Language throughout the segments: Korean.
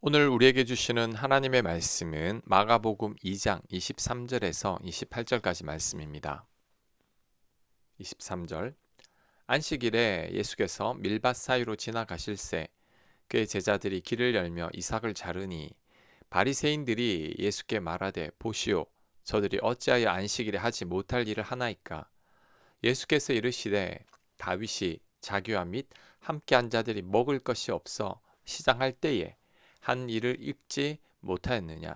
오늘 우리에게 주시는 하나님의 말씀은 마가복음 2장 23절에서 28절까지 말씀입니다. 23절 안식일에 예수께서 밀밭 사이로 지나가실새 그의 제자들이 길을 열며 이삭을 자르니 바리새인들이 예수께 말하되 보시오 저들이 어찌하여 안식일에 하지 못할 일을 하나이까. 예수께서 이르시되 다윗이 자기와 및 함께 한 자들이 먹을 것이 없어 시장할 때에 한 일을 읽지 못하였느냐.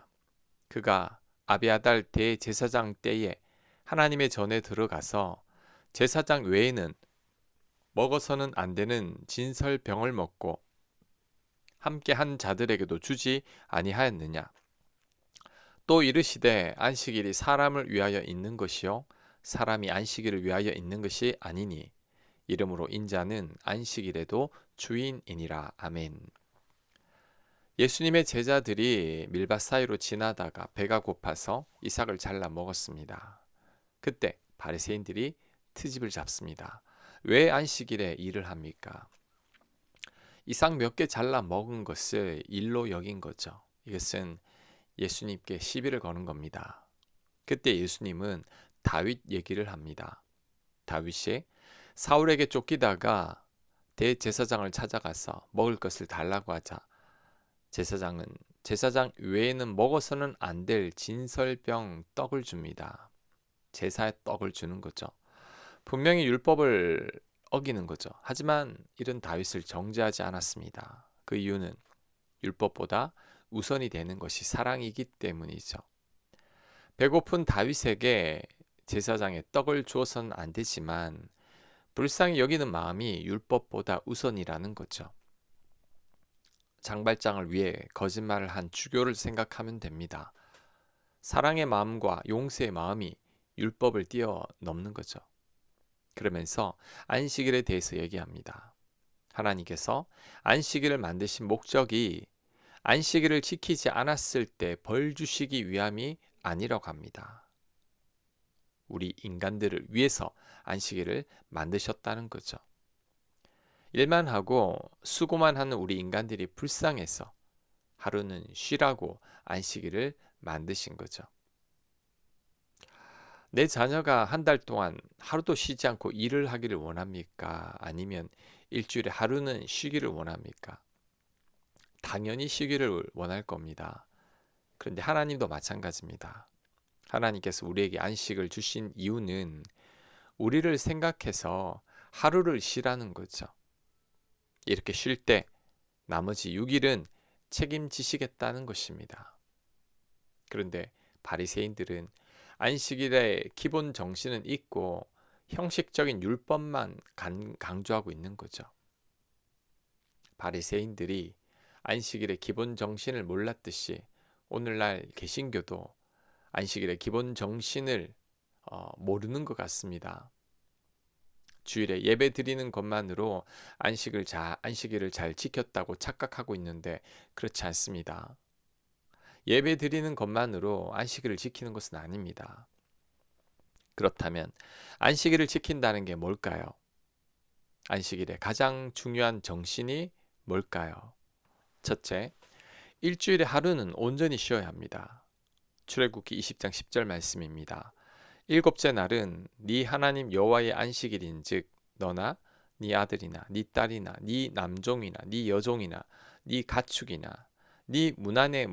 그가 아비아달 대제사장 때에 하나님의 전에 들어가서 제사장 외에는 먹어서는 안 되는 진설병을 먹고 함께 한 자들에게도 주지 아니하였느냐. 또 이르시되 안식일이 사람을 위하여 있는 것이요 사람이 안식일을 위하여 있는 것이 아니니 이러므로 인자는 안식일에도 주인이니라. 아멘. 예수님의 제자들이 밀밭 사이로 지나다가 배가 고파서 이삭을 잘라 먹었습니다. 그때 바리새인들이 트집을 잡습니다. 왜 안식일에 일을 합니까? 이삭 몇 개 잘라 먹은 것을 일로 여긴 거죠. 이것은 예수님께 시비를 거는 겁니다. 그때 예수님은 다윗 얘기를 합니다. 다윗이 사울에게 쫓기다가 대제사장을 찾아가서 먹을 것을 달라고 하자 제사장은 제사장 외에는 먹어서는 안 될 진설병 떡을 줍니다. 제사의 떡을 주는 거죠. 분명히 율법을 어기는 거죠. 하지만 이런 다윗을 정죄하지 않았습니다. 그 이유는 율법보다 우선이 되는 것이 사랑이기 때문이죠. 배고픈 다윗에게 제사장의 떡을 주어서는 안 되지만 불쌍히 여기는 마음이 율법보다 우선이라는 거죠. 장발장을 위해 거짓말을 한 주교를 생각하면 됩니다. 사랑의 마음과 용서의 마음이 율법을 뛰어넘는 거죠. 그러면서 안식일에 대해서 얘기합니다. 하나님께서 안식일을 만드신 목적이 안식일을 지키지 않았을 때 벌 주시기 위함이 아니라고 합니다. 우리 인간들을 위해서 안식일을 만드셨다는 거죠. 일만 하고 수고만 하는 우리 인간들이 불쌍해서 하루는 쉬라고 안식일을 만드신 거죠. 내 자녀가 한 달 동안 하루도 쉬지 않고 일을 하기를 원합니까? 아니면 일주일에 하루는 쉬기를 원합니까? 당연히 쉬기를 원할 겁니다. 그런데 하나님도 마찬가지입니다. 하나님께서 우리에게 안식을 주신 이유는 우리를 생각해서 하루를 쉬라는 거죠. 이렇게 쉴 때 나머지 6일은 책임지시겠다는 것입니다. 그런데 바리새인들은 안식일의 기본 정신은 있고 형식적인 율법만 강조하고 있는 거죠. 바리새인들이 안식일의 기본 정신을 몰랐듯이 오늘날 개신교도 안식일의 기본 정신을 모르는 것 같습니다. 주일에 예배 드리는 것만으로 안식일을 잘 지켰다고 착각하고 있는데 그렇지 않습니다. 예배 드리는 것만으로 안식일을 지키는 것은 아닙니다. 그렇다면 안식일을 지킨다는 게 뭘까요? 안식일의 가장 중요한 정신이 뭘까요? 첫째, 일주일에 하루는 온전히 쉬어야 합니다. 출애굽기 20장 10절 말씀입니다. 일곱째 날은 네 하나님 여호와의 안식일인즉 너나 네 아들이나 네 딸이나 네 남종이나 네 여종이나 네 가축이나 네 문 안에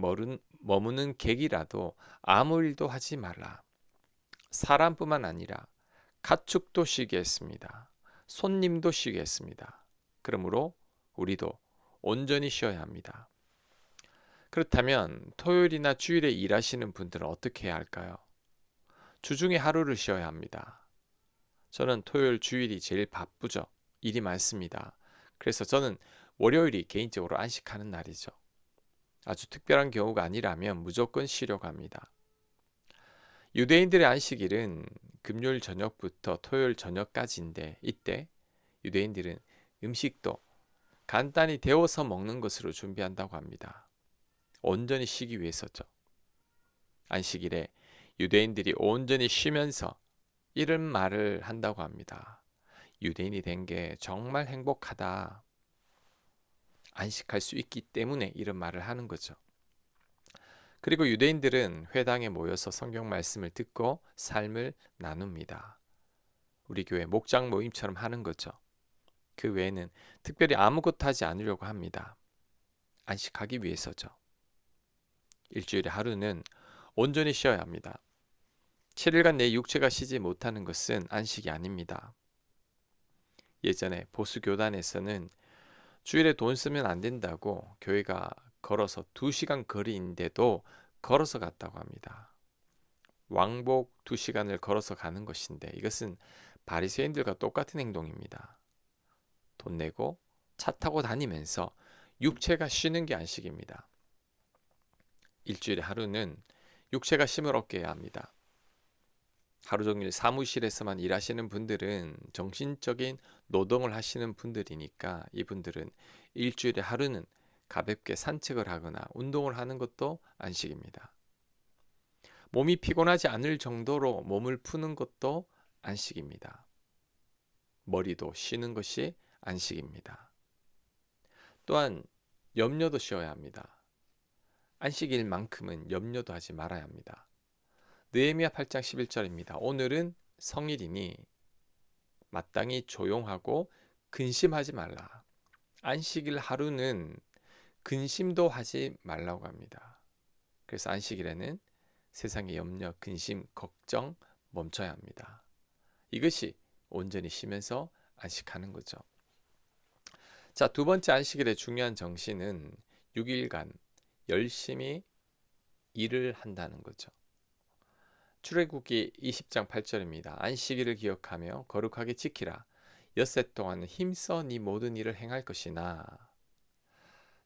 머무는 객이라도 아무 일도 하지 말라. 사람뿐만 아니라 가축도 쉬게 했습니다. 손님도 쉬게 했습니다. 그러므로 우리도 온전히 쉬어야 합니다. 그렇다면 토요일이나 주일에 일하시는 분들은 어떻게 해야 할까요? 주중에 하루를 쉬어야 합니다. 저는 토요일, 주일이 제일 바쁘죠. 일이 많습니다. 그래서 저는 월요일이 개인적으로 안식하는 날이죠. 아주 특별한 경우가 아니라면 무조건 쉬려고 합니다. 유대인들의 안식일은 금요일 저녁부터 토요일 저녁까지인데 이때 유대인들은 음식도 간단히 데워서 먹는 것으로 준비한다고 합니다. 온전히 쉬기 위해서죠. 안식일에 유대인들이 온전히 쉬면서 이런 말을 한다고 합니다. 유대인이 된 게 정말 행복하다. 안식할 수 있기 때문에 이런 말을 하는 거죠. 그리고 유대인들은 회당에 모여서 성경 말씀을 듣고 삶을 나눕니다. 우리 교회 목장 모임처럼 하는 거죠. 그 외에는 특별히 아무것도 하지 않으려고 합니다. 안식하기 위해서죠. 일주일에 하루는 온전히 쉬어야 합니다. 7일간 내 육체가 쉬지 못하는 것은 안식이 아닙니다. 예전에 보수 교단에서는 주일에 돈 쓰면 안 된다고 교회가 걸어서 2시간 거리인데도 걸어서 갔다고 합니다. 왕복 2시간을 걸어서 가는 것인데 이것은 바리새인들과 똑같은 행동입니다. 돈 내고 차 타고 다니면서 육체가 쉬는 게 안식입니다. 일주일에 하루는 육체가 쉼을 얻게 해야 합니다. 하루 종일 사무실에서만 일하시는 분들은 정신적인 노동을 하시는 분들이니까 이분들은 일주일에 하루는 가볍게 산책을 하거나 운동을 하는 것도 안식입니다. 몸이 피곤하지 않을 정도로 몸을 푸는 것도 안식입니다. 머리도 쉬는 것이 안식입니다. 또한 염려도 쉬어야 합니다. 안식일 만큼은 염려도 하지 말아야 합니다. 느헤미야 8장 11절입니다. 오늘은 성일이니 마땅히 조용하고 근심하지 말라. 안식일 하루는 근심도 하지 말라고 합니다. 그래서 안식일에는 세상의 염려, 근심, 걱정 멈춰야 합니다. 이것이 온전히 쉬면서 안식하는 거죠. 자, 두 번째 안식일의 중요한 정신은 6일간 열심히 일을 한다는 거죠. 출애굽기 20장 8절입니다. 안식일을 기억하며 거룩하게 지키라. 엿새 동안은 힘써 네 모든 일을 행할 것이나.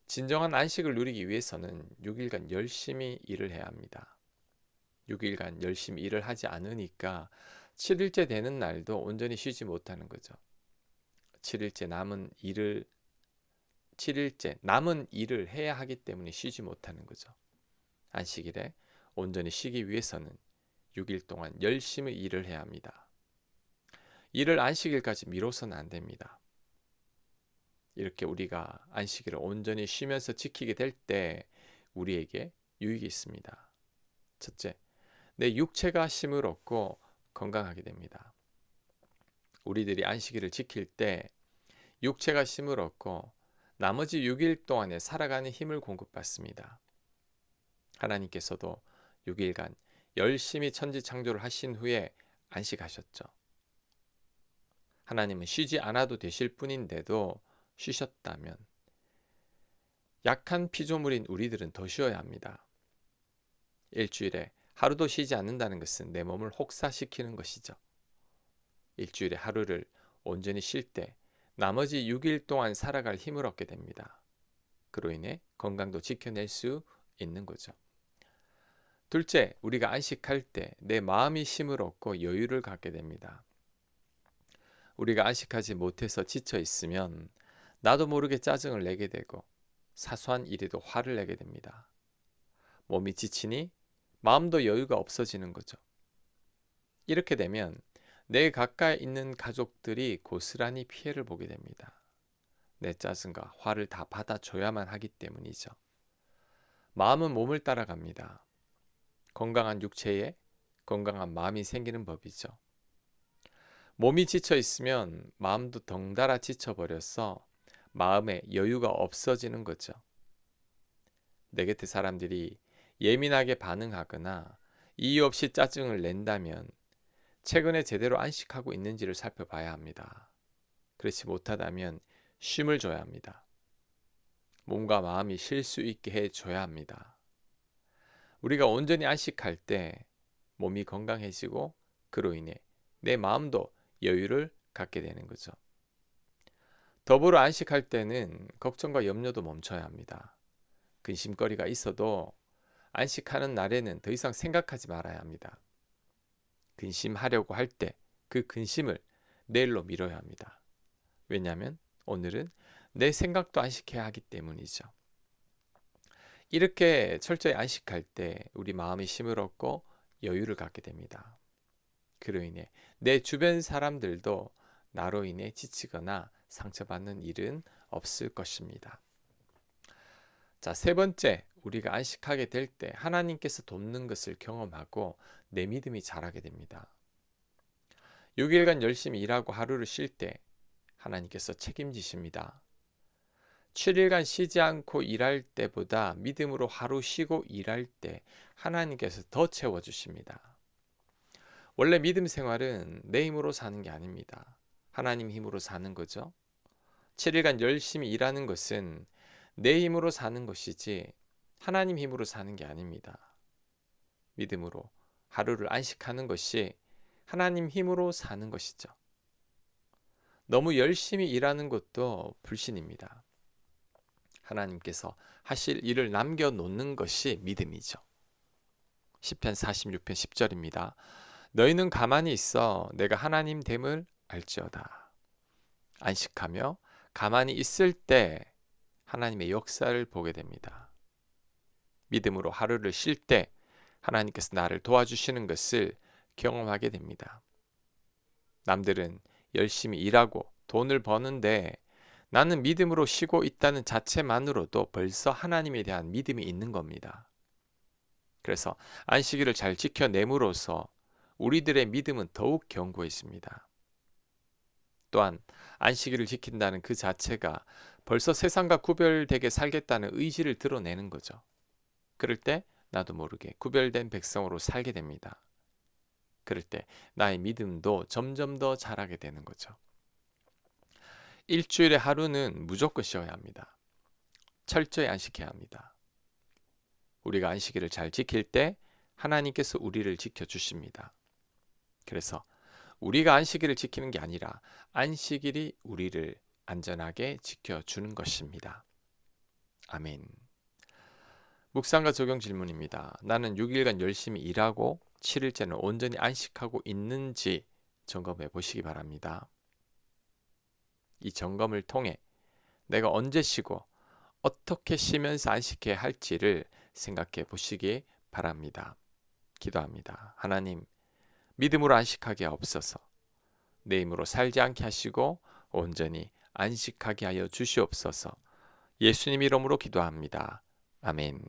진정한 안식을 누리기 위해서는 6일간 열심히 일을 해야 합니다. 6일간 열심히 일을 하지 않으니까 7일째 되는 날도 온전히 쉬지 못하는 거죠. 7일째 남은 일을 해야 하기 때문에 쉬지 못하는 거죠. 안식일에 온전히 쉬기 위해서는 6일 동안 열심히 일을 해야 합니다. 일을 안식일까지 미뤄서는 안 됩니다. 이렇게 우리가 안식일을 온전히 쉬면서 지키게 될 때 우리에게 유익이 있습니다. 첫째, 내 육체가 쉼을 얻고 건강하게 됩니다. 우리들이 안식일을 지킬 때 육체가 쉼을 얻고 나머지 6일 동안에 살아가는 힘을 공급받습니다. 하나님께서도 6일간 열심히 천지창조를 하신 후에 안식하셨죠. 하나님은 쉬지 않아도 되실 뿐인데도 쉬셨다면 약한 피조물인 우리들은 더 쉬어야 합니다. 일주일에 하루도 쉬지 않는다는 것은 내 몸을 혹사시키는 것이죠. 일주일에 하루를 온전히 쉴 때 나머지 6일 동안 살아갈 힘을 얻게 됩니다. 그로 인해 건강도 지켜낼 수 있는 거죠. 둘째, 우리가 안식할 때 내 마음이 쉼을 얻고 여유를 갖게 됩니다. 우리가 안식하지 못해서 지쳐 있으면 나도 모르게 짜증을 내게 되고 사소한 일에도 화를 내게 됩니다. 몸이 지치니 마음도 여유가 없어지는 거죠. 이렇게 되면 내 가까이 있는 가족들이 고스란히 피해를 보게 됩니다. 내 짜증과 화를 다 받아줘야만 하기 때문이죠. 마음은 몸을 따라갑니다. 건강한 육체에 건강한 마음이 생기는 법이죠. 몸이 지쳐 있으면 마음도 덩달아 지쳐버려서 마음에 여유가 없어지는 거죠. 내 곁에 사람들이 예민하게 반응하거나 이유 없이 짜증을 낸다면 최근에 제대로 안식하고 있는지를 살펴봐야 합니다. 그렇지 못하다면 쉼을 줘야 합니다. 몸과 마음이 쉴 수 있게 해줘야 합니다. 우리가 온전히 안식할 때 몸이 건강해지고 그로 인해 내 마음도 여유를 갖게 되는 거죠. 더불어 안식할 때는 걱정과 염려도 멈춰야 합니다. 근심거리가 있어도 안식하는 날에는 더 이상 생각하지 말아야 합니다. 근심하려고 할 때 그 근심을 내일로 미뤄야 합니다. 왜냐하면 오늘은 내 생각도 안식해야 하기 때문이죠. 이렇게 철저히 안식할 때 우리 마음이 쉼을 얻고 여유를 갖게 됩니다. 그로 인해 내 주변 사람들도 나로 인해 지치거나 상처받는 일은 없을 것입니다. 자, 세 번째, 우리가 안식하게 될 때 하나님께서 돕는 것을 경험하고 내 믿음이 자라게 됩니다. 6일간 열심히 일하고 하루를 쉴 때 하나님께서 책임지십니다. 7일간 쉬지 않고 일할 때보다 믿음으로 하루 쉬고 일할 때 하나님께서 더 채워주십니다. 원래 믿음 생활은 내 힘으로 사는 게 아닙니다. 하나님 힘으로 사는 거죠. 7일간 열심히 일하는 것은 내 힘으로 사는 것이지 하나님 힘으로 사는 게 아닙니다. 믿음으로 하루를 안식하는 것이 하나님 힘으로 사는 것이죠. 너무 열심히 일하는 것도 불신입니다. 하나님께서 하실 일을 남겨놓는 것이 믿음이죠. 시편 46편 10절입니다. 너희는 가만히 있어 내가 하나님 됨을 알지어다. 안식하며 가만히 있을 때 하나님의 역사를 보게 됩니다. 믿음으로 하루를 쉴 때 하나님께서 나를 도와주시는 것을 경험하게 됩니다. 남들은 열심히 일하고 돈을 버는데 나는 믿음으로 쉬고 있다는 자체만으로도 벌써 하나님에 대한 믿음이 있는 겁니다. 그래서 안식일을 잘 지켜냄으로써 우리들의 믿음은 더욱 견고해집니다. 또한 안식일을 지킨다는 그 자체가 벌써 세상과 구별되게 살겠다는 의지를 드러내는 거죠. 그럴 때 나도 모르게 구별된 백성으로 살게 됩니다. 그럴 때 나의 믿음도 점점 더 자라게 되는 거죠. 일주일에 하루는 무조건 쉬어야 합니다. 철저히 안식해야 합니다. 우리가 안식일을 잘 지킬 때 하나님께서 우리를 지켜주십니다. 그래서 우리가 안식일을 지키는 게 아니라 안식일이 우리를 안전하게 지켜주는 것입니다. 아멘. 묵상과 적용 질문입니다. 나는 6일간 열심히 일하고 7일째는 온전히 안식하고 있는지 점검해 보시기 바랍니다. 이 점검을 통해 내가 언제 쉬고 어떻게 쉬면서 안식해야 할지를 생각해 보시기 바랍니다. 기도합니다. 하나님, 믿음으로 안식하게 하옵소서. 내 힘으로 살지 않게 하시고 온전히 안식하게 하여 주시옵소서. 예수님 이름으로 기도합니다. 아멘.